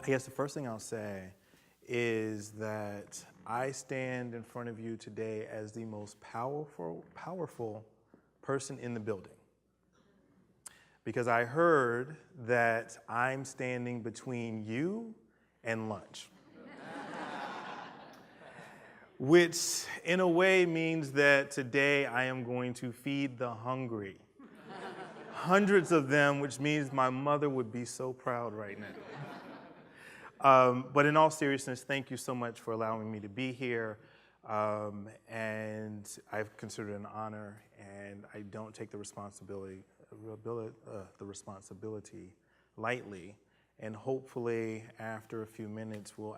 I guess the first thing I'll say is that I stand in front of you today as the most powerful person in the building. Because I heard that I'm standing between you and lunch. Which in a way means that today I am going to feed the hungry. Hundreds of them, which means my mother would be so proud right now. But in all seriousness, thank you so much for allowing me to be here. And I've considered it an honor, and I don't take the responsibility lightly. And hopefully, after a few minutes, we'll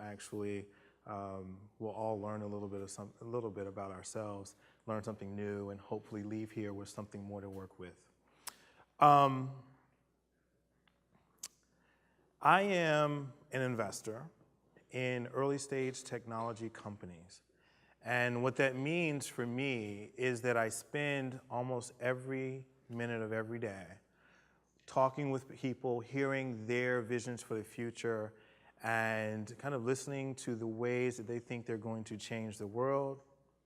all learn a little bit about ourselves, learn something new, and hopefully leave here with something more to work with. I am an investor in early stage technology companies. And what that means for me is that I spend almost every minute of every day talking with people, hearing their visions for the future, and kind of listening to the ways that they think they're going to change the world,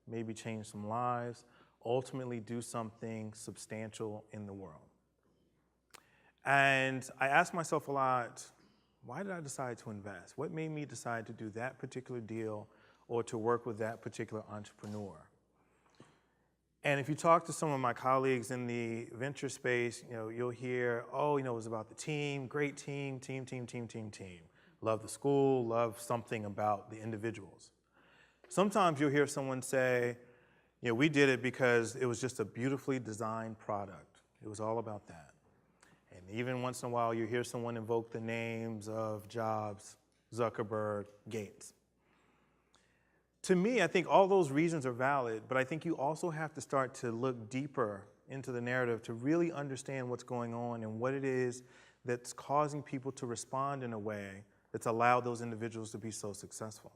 maybe change some lives, ultimately do something substantial in the world. And I ask myself a lot, why did I decide to invest? What made me decide to do that particular deal or to work with that particular entrepreneur? And if you talk to some of my colleagues in the venture space, you'll hear, it was about the team, great team. Love the school, love something about the individuals. Sometimes you'll hear someone say, we did it because it was just a beautifully designed product. It was all about that. And even once in a while, you hear someone invoke the names of Jobs, Zuckerberg, Gates. To me, I think all those reasons are valid, but I think you also have to start to look deeper into the narrative to really understand what's going on and what it is that's causing people to respond in a way that's allowed those individuals to be so successful.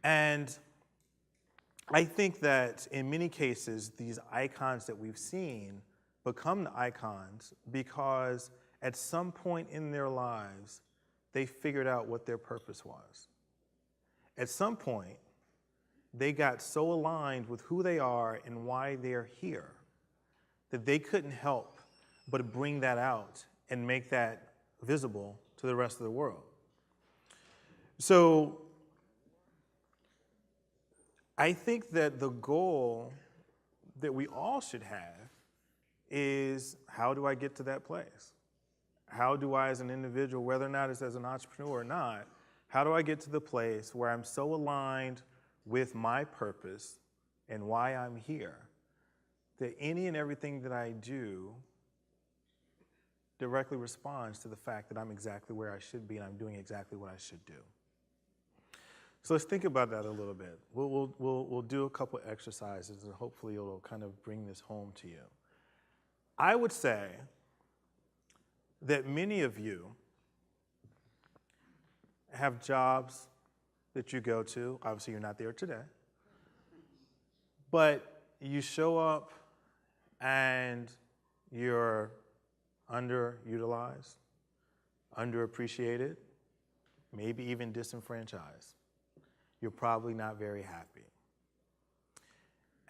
And I think that in many cases, these icons that we've seen become the icons because at some point in their lives, they figured out what their purpose was. At some point, they got so aligned with who they are and why they're here that they couldn't help but bring that out and make that visible to the rest of the world. So I think that the goal that we all should have is, how do I get to that place? How do I, as an individual, whether or not it's as an entrepreneur or not, how do I get to the place where I'm so aligned with my purpose and why I'm here that any and everything that I do directly responds to the fact that I'm exactly where I should be and I'm doing exactly what I should do? So let's think about that a little bit. We'll do a couple exercises and hopefully it'll kind of bring this home to you. I would say that many of you have jobs that you go to. Obviously, you're not there today. But you show up and you're underutilized, underappreciated, maybe even disenfranchised. You're probably not very happy.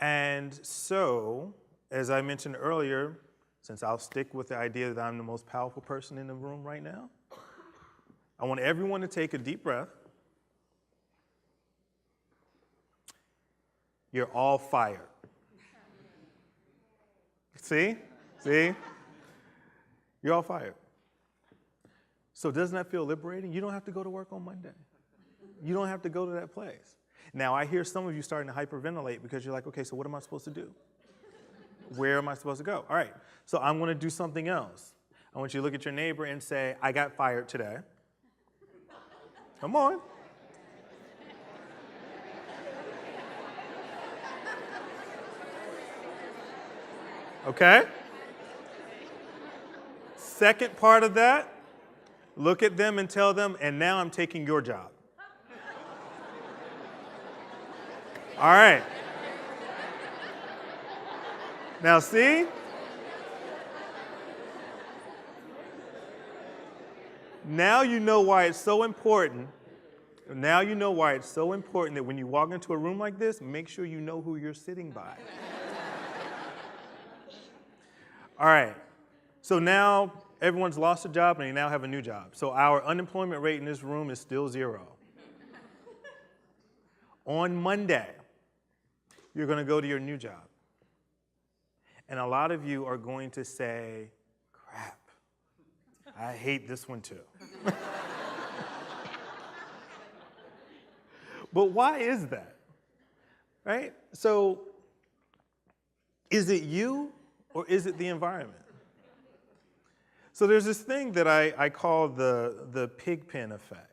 And so, as I mentioned earlier, since I'll stick with the idea that I'm the most powerful person in the room right now, I want everyone to take a deep breath. You're all fired. See? You're all fired. So doesn't that feel liberating? You don't have to go to work on Monday. You don't have to go to that place. Now, I hear some of you starting to hyperventilate because you're like, okay, so what am I supposed to do? Where am I supposed to go? All right, so I'm going to do something else. I want you to look at your neighbor and say, I got fired today. Come on. Okay? Second part of that, look at them and tell them, and now I'm taking your job. All right. Now see? Now you know why it's so important. Now you know why it's so important that when you walk into a room like this, make sure you know who you're sitting by. All right. So now everyone's lost a job and they now have a new job. So our unemployment rate in this room is still 0. On Monday, you're going to go to your new job. And a lot of you are going to say, crap, I hate this one too. But why is that? Right? So is it you or is it the environment? So there's this thing that I call the pig pen effect.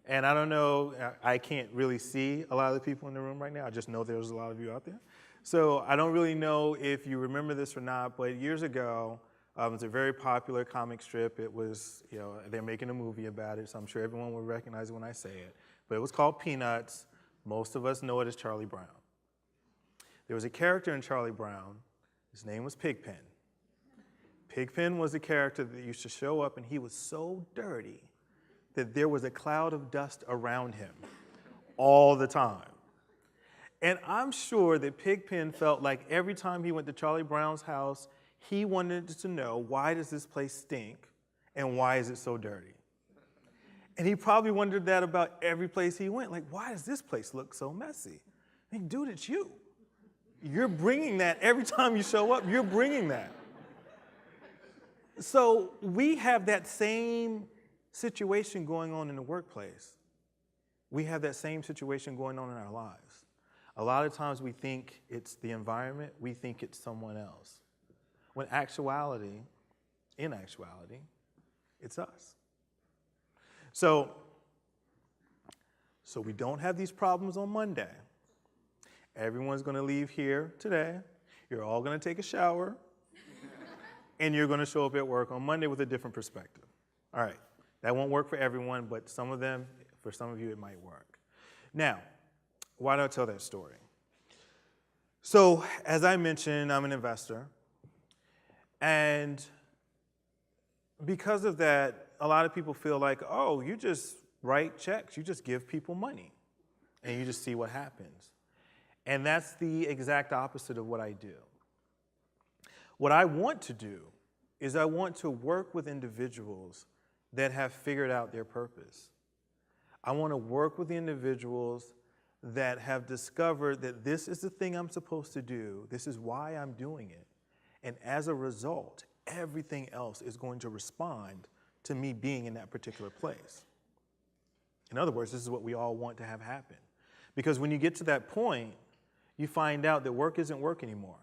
And I don't know, I can't really see a lot of the people in the room right now. I just know there's a lot of you out there. So I don't really know if you remember this or not, but years ago, it was a very popular comic strip. It was, they're making a movie about it, so I'm sure everyone will recognize it when I say it. But it was called Peanuts. Most of us know it as Charlie Brown. There was a character in Charlie Brown. His name was Pigpen. Pigpen was a character that used to show up, and he was so dirty that there was a cloud of dust around him all the time. And I'm sure that Pigpen felt like every time he went to Charlie Brown's house, he wanted to know, why does this place stink, and why is it so dirty? And he probably wondered that about every place he went. Like, why does this place look so messy? I mean, dude, it's you. You're bringing that every time you show up. You're bringing that. So we have that same situation going on in the workplace. We have that same situation going on in our lives. A lot of times we think it's the environment. We think it's someone else. When in actuality, it's us. So we don't have these problems on Monday. Everyone's going to leave here today. You're all going to take a shower. And you're going to show up at work on Monday with a different perspective. All right. That won't work for everyone, but for some of you, it might work. Now, why do I tell that story? So, as I mentioned, I'm an investor. And because of that, a lot of people feel like, oh, you just write checks. You just give people money. And you just see what happens. And that's the exact opposite of what I do. What I want to do is I want to work with individuals that have figured out their purpose. I want to work with the individuals that have discovered that this is the thing I'm supposed to do. This is why I'm doing it. And as a result, everything else is going to respond to me being in that particular place. In other words, this is what we all want to have happen. Because when you get to that point, you find out that work isn't work anymore.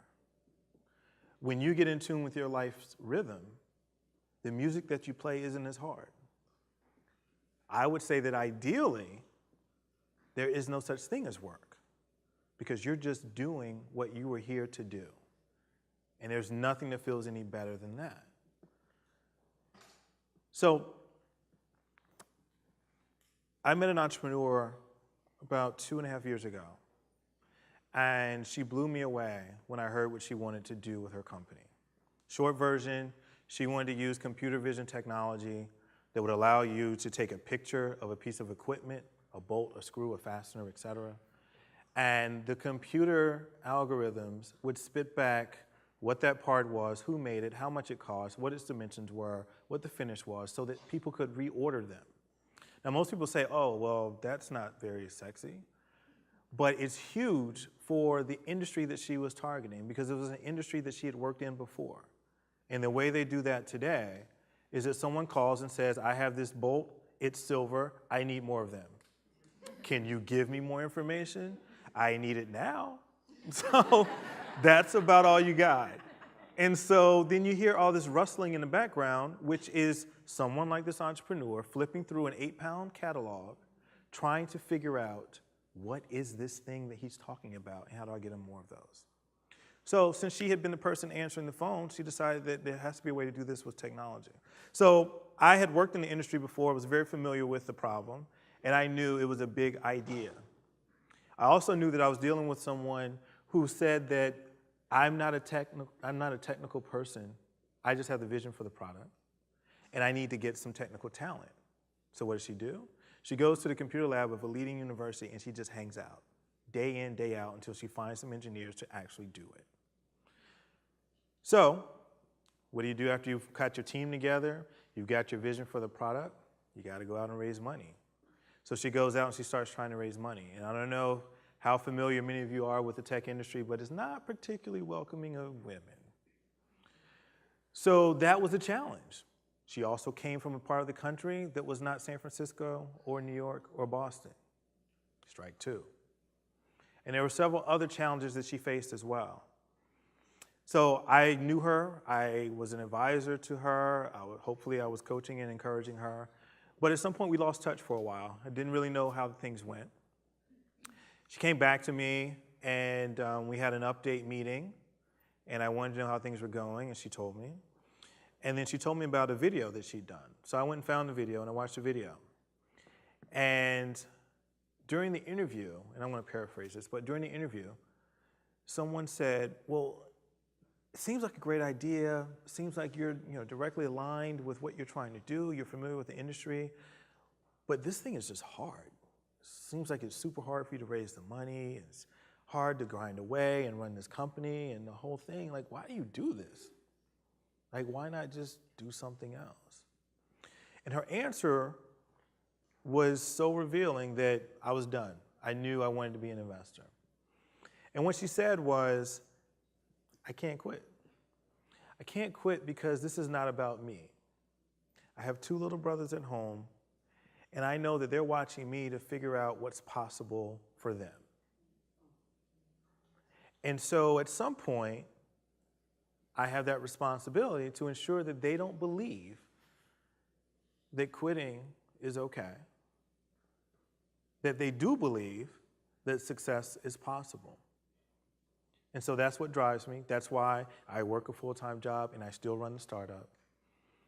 When you get in tune with your life's rhythm, the music that you play isn't as hard. I would say that ideally, there is no such thing as work because you're just doing what you were here to do. And there's nothing that feels any better than that. So I met an entrepreneur about 2.5 years ago. And she blew me away when I heard what she wanted to do with her company. Short version, she wanted to use computer vision technology that would allow you to take a picture of a piece of equipment, a bolt, a screw, a fastener, et cetera. And the computer algorithms would spit back what that part was, who made it, how much it cost, what its dimensions were, what the finish was, so that people could reorder them. Now, most people say, oh, well, that's not very sexy. But it's huge for the industry that she was targeting because it was an industry that she had worked in before. And the way they do that today is that someone calls and says, I have this bolt, it's silver, I need more of them. Can you give me more information? I need it now. So that's about all you got. And so then you hear all this rustling in the background, which is someone like this entrepreneur flipping through an 8-pound catalog, trying to figure out what is this thing that he's talking about, and how do I get him more of those? So since she had been the person answering the phone, she decided that there has to be a way to do this with technology. So I had worked in the industry before, was very familiar with the problem, and I knew it was a big idea. I also knew that I was dealing with someone who said that I'm not a technical person, I just have the vision for the product. and I need to get some technical talent. So what does she do? She goes to the computer lab of a leading university and she just hangs out, day in, day out, until she finds some engineers to actually do it. So what do you do after you've got your team together? You've got your vision for the product. You got to go out and raise money. So she goes out and she starts trying to raise money. And I don't know how familiar many of you are with the tech industry, but it's not particularly welcoming of women. So that was a challenge. She also came from a part of the country that was not San Francisco or New York or Boston. Strike two. And there were several other challenges that she faced as well. So I knew her. I was an advisor to her. Hopefully I was coaching and encouraging her. But at some point we lost touch for a while. I didn't really know how things went. She came back to me and we had an update meeting and I wanted to know how things were going and she told me. And then she told me about a video that she'd done. So I went and found the video and I watched the video. And during the interview, and I'm going to paraphrase this, but during the interview, someone said, well, it seems like a great idea. It seems like you're directly aligned with what you're trying to do. You're familiar with the industry. But this thing is just hard. It seems like it's super hard for you to raise the money. It's hard to grind away and run this company and the whole thing. Like, why do you do this? Like, why not just do something else? And her answer was so revealing that I was done. I knew I wanted to be an investor. And what she said was, I can't quit. I can't quit because this is not about me. I have two little brothers at home, and I know that they're watching me to figure out what's possible for them. And so at some point, I have that responsibility to ensure that they don't believe that quitting is okay, that they do believe that success is possible. And so that's what drives me. That's why I work a full-time job and I still run the startup.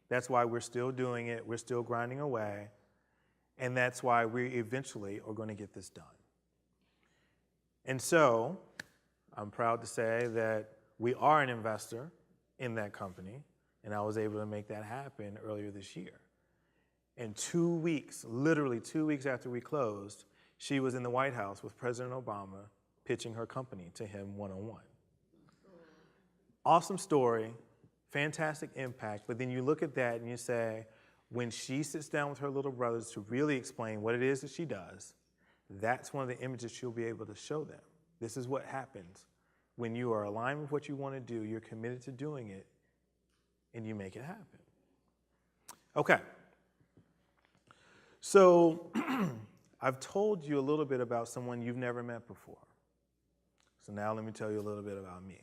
That's why we're still doing it. We're still grinding away. And that's why we eventually are going to get this done. And so I'm proud to say that we are an investor in that company, and I was able to make that happen earlier this year. In 2 weeks, literally 2 weeks after we closed, she was in the White House with President Obama pitching her company to him one-on-one. Awesome story, fantastic impact, but then you look at that and you say, when she sits down with her little brothers to really explain what it is that she does, that's one of the images she'll be able to show them. This is what happens. When you are aligned with what you want to do, you're committed to doing it, and you make it happen. Okay. So I've told you a little bit about someone you've never met before. So now let me tell you a little bit about me.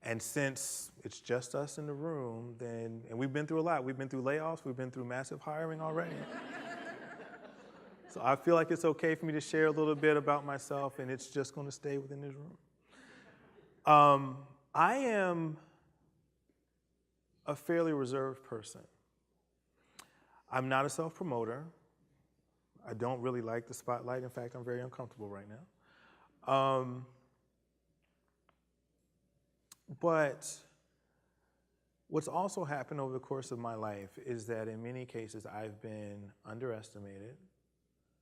And since it's just us in the room, and we've been through a lot. We've been through layoffs. We've been through massive hiring already. So I feel like it's okay for me to share a little bit about myself, and it's just going to stay within this room. I am a fairly reserved person. I'm not a self-promoter. I don't really like the spotlight. In fact, I'm very uncomfortable right now. But what's also happened over the course of my life is that in many cases I've been underestimated,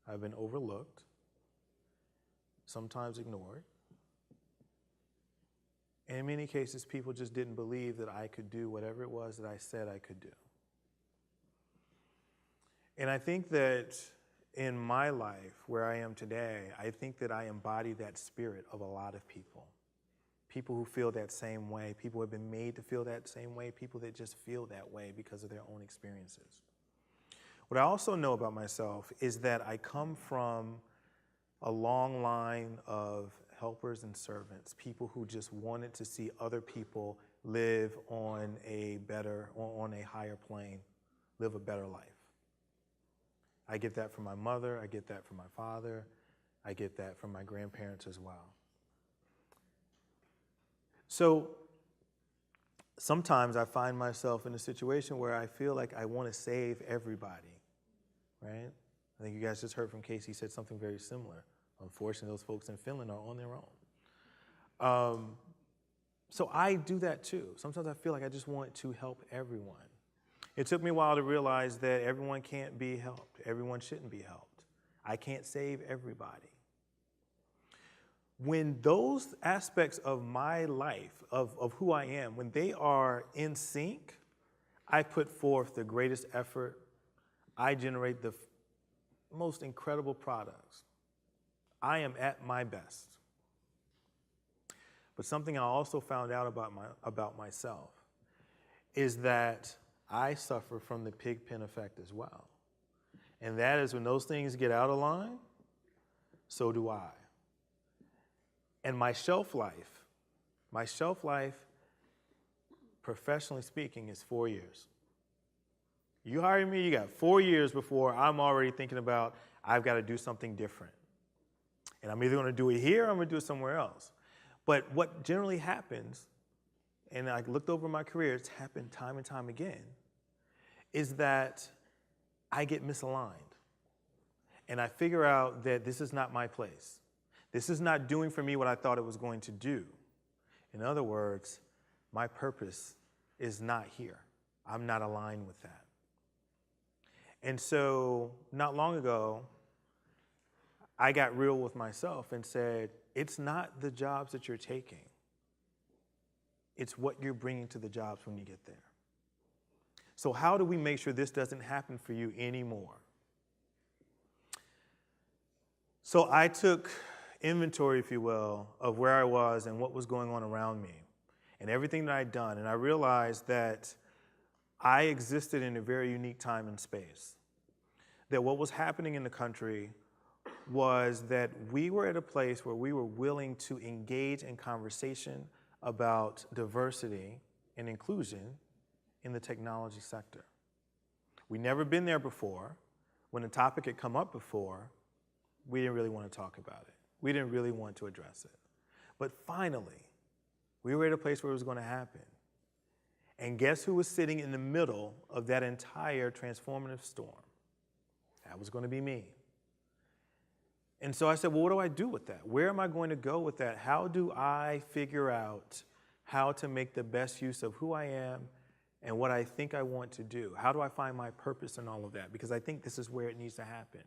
I've been overlooked, sometimes ignored. And in many cases, people just didn't believe that I could do whatever it was that I said I could do. And I think that in my life, where I am today, I think that I embody that spirit of a lot of people. People who feel that same way, people who have been made to feel that same way, people that just feel that way because of their own experiences. What I also know about myself is that I come from a long line of helpers and servants, people who just wanted to see other people live on a higher plane, live a better life. I get that from my mother, I get that from my father, I get that from my grandparents as well. So sometimes I find myself in a situation where I feel like I want to save everybody, right? I think you guys just heard from Casey, he said something very similar. Unfortunately, those folks in Finland are on their own. So I do that too. Sometimes I feel like I just want to help everyone. It took me a while to realize that everyone can't be helped. Everyone shouldn't be helped. I can't save everybody. When those aspects of my life, of who I am, when they are in sync, I put forth the greatest effort. I generate the most incredible products. I am at my best. But something I also found out about myself is that I suffer from the pig pen effect as well. And that is when those things get out of line, so do I. And my shelf life, professionally speaking, is 4 years. You hire me, you got 4 years before I'm already thinking about, I've got to do something different. And I'm either going to do it here or I'm going to do it somewhere else. But what generally happens, and I looked over my career, it's happened time and time again, is that I get misaligned. And I figure out that this is not my place. This is not doing for me what I thought it was going to do. In other words, my purpose is not here. I'm not aligned with that. And so not long ago, I got real with myself and said, it's not the jobs that you're taking. It's what you're bringing to the jobs when you get there. So how do we make sure this doesn't happen for you anymore? So I took inventory, if you will, of where I was and what was going on around me and everything that I'd done. And I realized that I existed in a very unique time and space. That what was happening in the country was that we were at a place where we were willing to engage in conversation about diversity and inclusion in the technology sector. We'd never been there before. When the topic had come up before, we didn't really want to talk about it. We didn't really want to address it. But finally, we were at a place where it was going to happen. And guess who was sitting in the middle of that entire transformative storm? That was going to be me. And so I said, well, what do I do with that? Where am I going to go with that? How do I figure out how to make the best use of who I am and what I think I want to do? How do I find my purpose in all of that? Because I think this is where it needs to happen.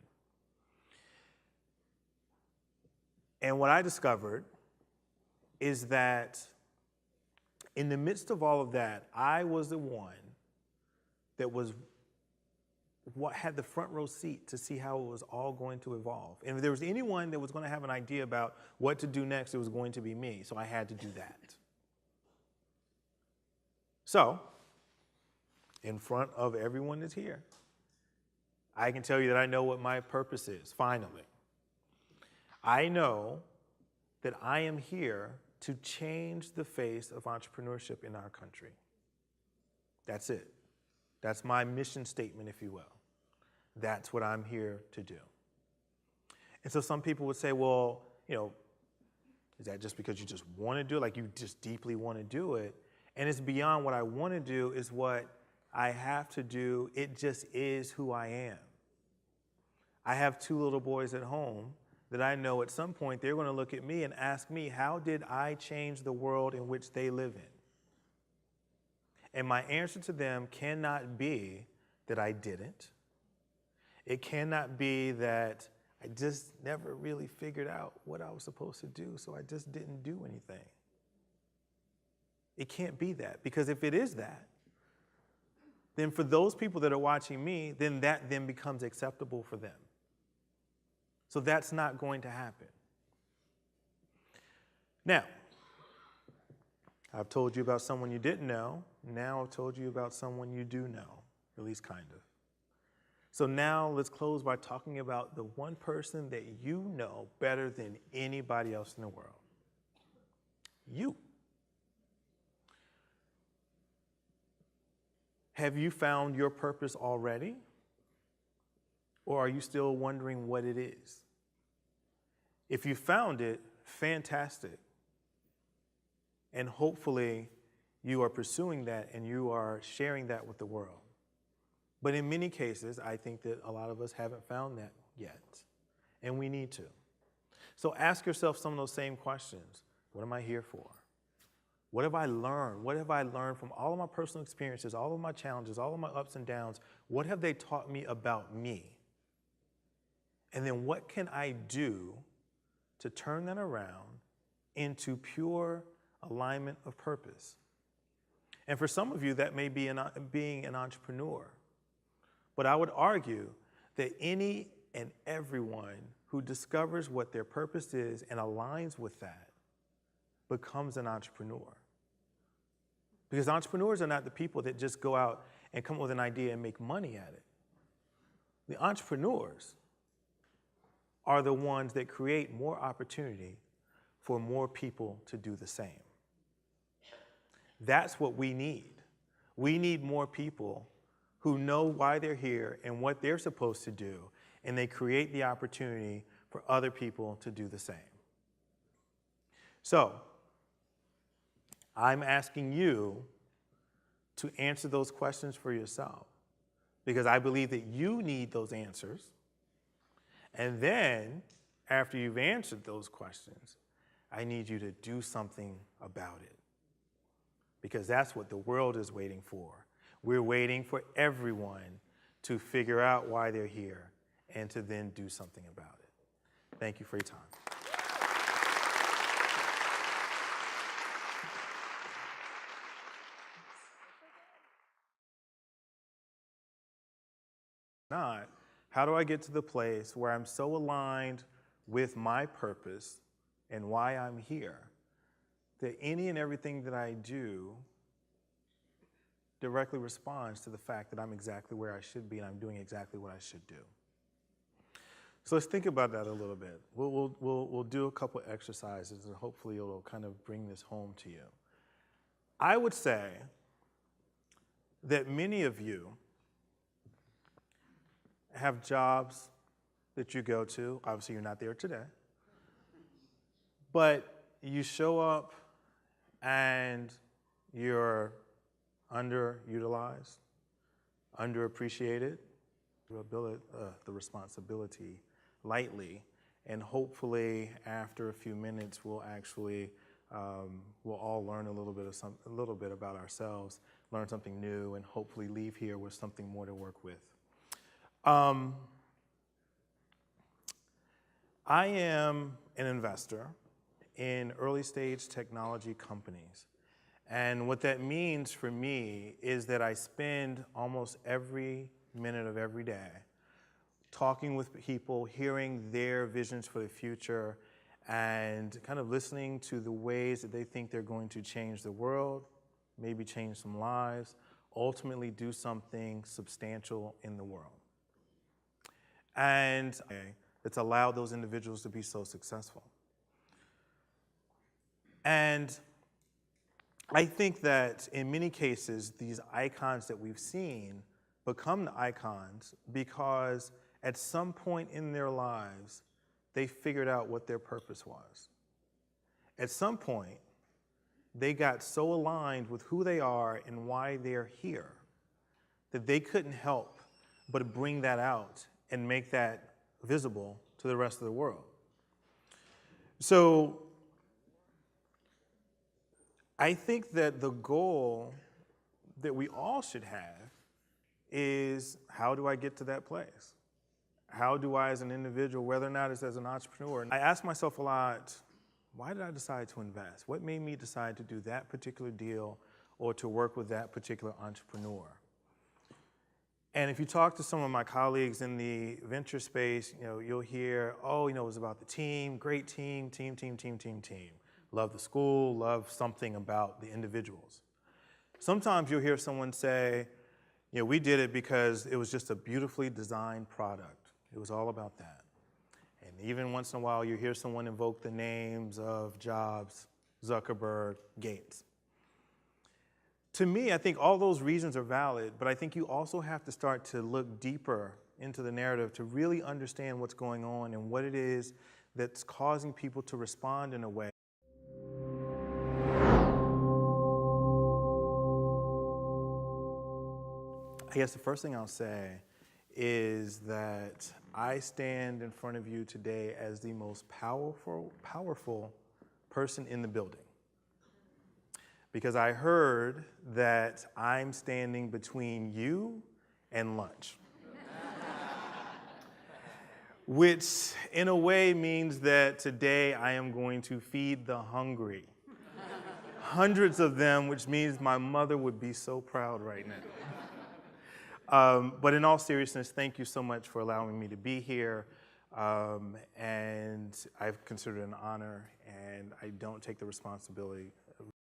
And what I discovered is that in the midst of all of that, I was the one that was what had the front row seat to see how it was all going to evolve. And if there was anyone that was going to have an idea about what to do next, it was going to be me. So I had to do that. So, in front of everyone that's here, I can tell you that I know what my purpose is, finally. I know that I am here to change the face of entrepreneurship in our country. That's it. That's my mission statement, if you will. That's what I'm here to do. And so some people would say, well, is that just because you just want to do it? Like you just deeply want to do it? And it's beyond what I want to do, is what I have to do. It just is who I am. I have 2 little boys at home that I know at some point they're going to look at me and ask me, how did I change the world in which they live in? And my answer to them cannot be that I didn't. It cannot be that I just never really figured out what I was supposed to do, so I just didn't do anything. It can't be that, because if it is that, then for those people that are watching me, then that then becomes acceptable for them. So that's not going to happen. Now, I've told you about someone you didn't know. Now I've told you about someone you do know, at least kind of. So now let's close by talking about the one person that you know better than anybody else in the world. You. Have you found your purpose already? Or are you still wondering what it is? If you found it, fantastic. And hopefully you are pursuing that and you are sharing that with the world. But in many cases, I think that a lot of us haven't found that yet. And we need to. So ask yourself some of those same questions. What am I here for? What have I learned? What have I learned from all of my personal experiences, all of my challenges, all of my ups and downs? What have they taught me about me? And then what can I do to turn that around into pure alignment of purpose? And for some of you, that may be being an entrepreneur. But I would argue that any and everyone who discovers what their purpose is and aligns with that becomes an entrepreneur. Because entrepreneurs are not the people that just go out and come up with an idea and make money at it. The entrepreneurs are the ones that create more opportunity for more people to do the same. That's what we need. We need more people who know why they're here and what they're supposed to do, and they create the opportunity for other people to do the same. So, I'm asking you to answer those questions for yourself, because I believe that you need those answers. And then, after you've answered those questions, I need you to do something about it. Because that's what the world is waiting for. We're waiting for everyone to figure out why they're here and to then do something about it. Thank you for your time. Not, how do I get to the place where I'm so aligned with my purpose and why I'm here that any and everything that I do directly responds to the fact that I'm exactly where I should be and I'm doing exactly what I should do. So let's think about that a little bit. We'll do a couple exercises and hopefully it'll kind of bring this home to you. I would say that many of you have jobs that you go to. Obviously, you're not there today. But you show up and you're underutilized, underappreciated, the responsibility lightly, and hopefully after a few minutes we'll actually we'll all learn a little bit about ourselves, learn something new, and hopefully leave here with something more to work with. I am an investor in early stage technology companies. And what that means for me is that I spend almost every minute of every day talking with people, hearing their visions for the future, and kind of listening to the ways that they think they're going to change the world, maybe change some lives, ultimately do something substantial in the world. And that's allowed those individuals to be so successful. And I think that in many cases, these icons that we've seen become the icons because at some point in their lives, they figured out what their purpose was. At some point, they got so aligned with who they are and why they're here that they couldn't help but bring that out and make that visible to the rest of the world. So I think that the goal that we all should have is, how do I get to that place? How do I, as an individual, whether or not it's as an entrepreneur, I ask myself a lot, why did I decide to invest? What made me decide to do that particular deal or to work with that particular entrepreneur? And if you talk to some of my colleagues in the venture space, you'll hear, oh, it was about the team, great team. Love the school, love something about the individuals. Sometimes you'll hear someone say, we did it because it was just a beautifully designed product. It was all about that. And even once in a while, you hear someone invoke the names of Jobs, Zuckerberg, Gates. To me, I think all those reasons are valid, but I think you also have to start to look deeper into the narrative to really understand what's going on and what it is that's causing people to respond in a way. I guess the first thing I'll say is that I stand in front of you today as the most powerful person in the building. because I heard that I'm standing between you and lunch. Which in a way means that today I am going to feed the hungry. Hundreds of them, which means my mother would be so proud right now. But in all seriousness, thank you so much for allowing me to be here. And I've considered it an honor, and I don't take the responsibility